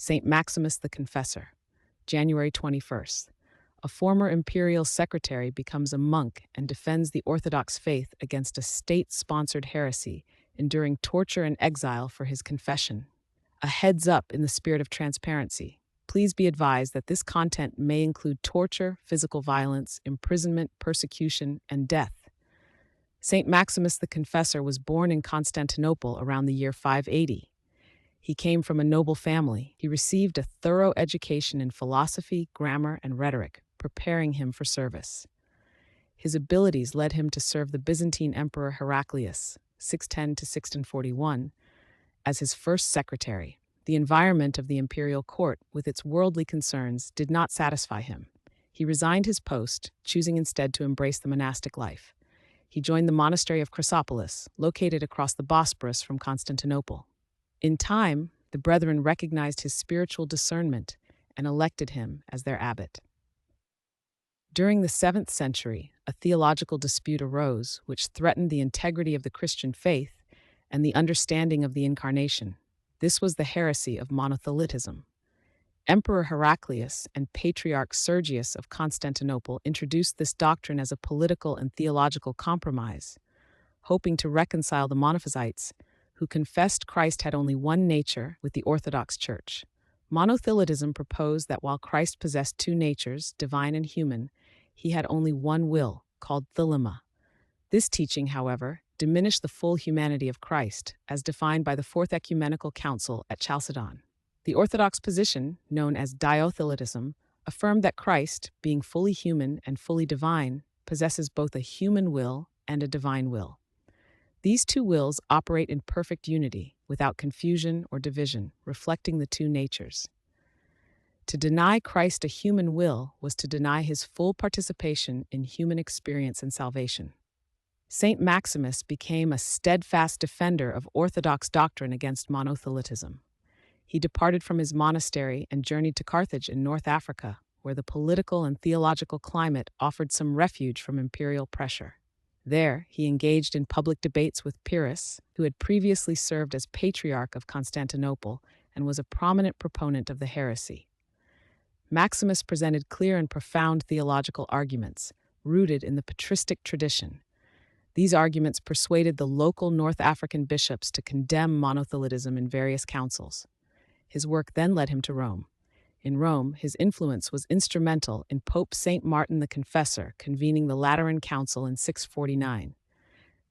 Saint Maximus the Confessor, January 21st. A former imperial secretary becomes a monk and defends the Orthodox faith against a state-sponsored heresy, enduring torture and exile for his confession. A heads up in the spirit of transparency. Please be advised that this content may include torture, physical violence, imprisonment, persecution, and death. Saint Maximus the Confessor was born in Constantinople around the year 580. He came from a noble family. He received a thorough education in philosophy, grammar, and rhetoric, preparing him for service. His abilities led him to serve the Byzantine Emperor Heraclius, 610 to 1641, as his first secretary. The environment of the imperial court, with its worldly concerns, did not satisfy him. He resigned his post, choosing instead to embrace the monastic life. He joined the monastery of Chrysopolis, located across the Bosporus from Constantinople. In time, the brethren recognized his spiritual discernment and elected him as their abbot. During the 7th century, a theological dispute arose which threatened the integrity of the Christian faith and the understanding of the Incarnation. This was the heresy of monothelitism. Emperor Heraclius and Patriarch Sergius of Constantinople introduced this doctrine as a political and theological compromise, hoping to reconcile the Monophysites, who confessed Christ had only one nature, with the Orthodox Church. Monothelitism proposed that while Christ possessed two natures, divine and human, he had only one will, called thelema. This teaching, however, diminished the full humanity of Christ, as defined by the Fourth Ecumenical Council at Chalcedon. The Orthodox position, known as diothelitism, affirmed that Christ, being fully human and fully divine, possesses both a human will and a divine will. These two wills operate in perfect unity, without confusion or division, reflecting the two natures. To deny Christ a human will was to deny his full participation in human experience and salvation. Saint Maximus became a steadfast defender of Orthodox doctrine against monothelitism. He departed from his monastery and journeyed to Carthage in North Africa, where the political and theological climate offered some refuge from imperial pressure. There, he engaged in public debates with Pyrrhus, who had previously served as Patriarch of Constantinople and was a prominent proponent of the heresy. Maximus presented clear and profound theological arguments, rooted in the patristic tradition. These arguments persuaded the local North African bishops to condemn monothelitism in various councils. His work then led him to Rome. In Rome, his influence was instrumental in Pope Saint Martin the Confessor convening the Lateran Council in 649.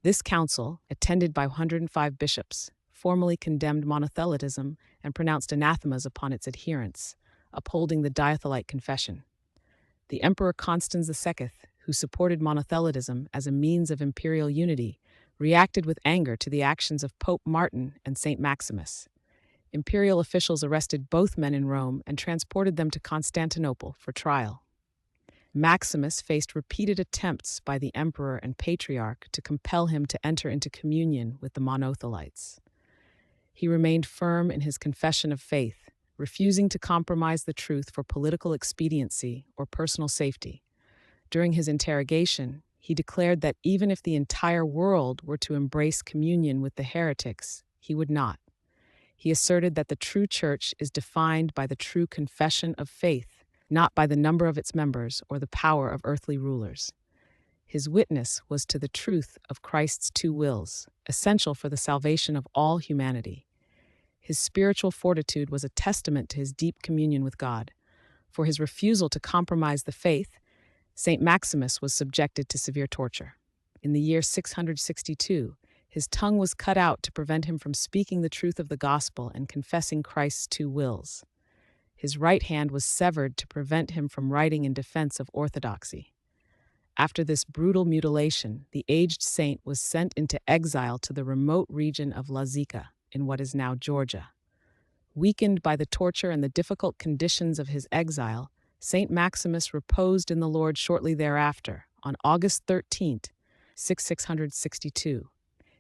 This council, attended by 105 bishops, formally condemned monothelitism and pronounced anathemas upon its adherents, upholding the Diathelite confession. The Emperor Constans II, who supported monothelitism as a means of imperial unity, reacted with anger to the actions of Pope Martin and Saint Maximus. Imperial officials arrested both men in Rome and transported them to Constantinople for trial. Maximus faced repeated attempts by the emperor and patriarch to compel him to enter into communion with the monothelites. He remained firm in his confession of faith, refusing to compromise the truth for political expediency or personal safety. During his interrogation, he declared that even if the entire world were to embrace communion with the heretics, he would not. He asserted that the true church is defined by the true confession of faith, not by the number of its members or the power of earthly rulers. His witness was to the truth of Christ's two wills, essential for the salvation of all humanity. His spiritual fortitude was a testament to his deep communion with God. For his refusal to compromise the faith, Saint Maximus was subjected to severe torture. In the year 662, his tongue was cut out to prevent him from speaking the truth of the gospel and confessing Christ's two wills. His right hand was severed to prevent him from writing in defense of orthodoxy. After this brutal mutilation, the aged saint was sent into exile to the remote region of Lazica, in what is now Georgia. Weakened by the torture and the difficult conditions of his exile, Saint Maximus reposed in the Lord shortly thereafter, on August 13th, 662.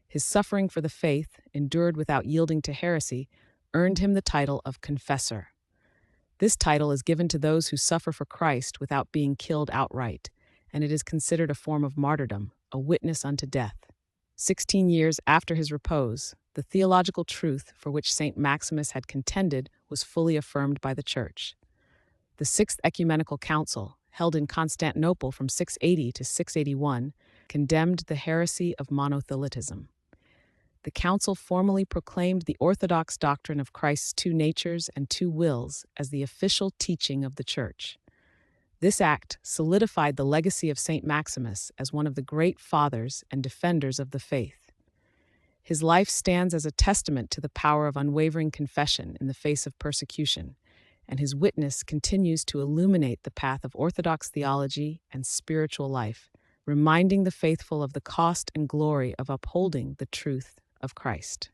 His suffering for the faith, endured without yielding to heresy, earned him the title of Confessor. This title is given to those who suffer for Christ without being killed outright, and it is considered a form of martyrdom, a witness unto death. 16 years after his repose, the theological truth for which St. Maximus had contended was fully affirmed by the Church. The Sixth Ecumenical Council, held in Constantinople from 680 to 681, condemned the heresy of monothelitism. The council formally proclaimed the orthodox doctrine of Christ's two natures and two wills as the official teaching of the Church. This act solidified the legacy of St. Maximus as one of the great fathers and defenders of the faith. His life stands as a testament to the power of unwavering confession in the face of persecution, and his witness continues to illuminate the path of orthodox theology and spiritual life, reminding the faithful of the cost and glory of upholding the truth of Christ.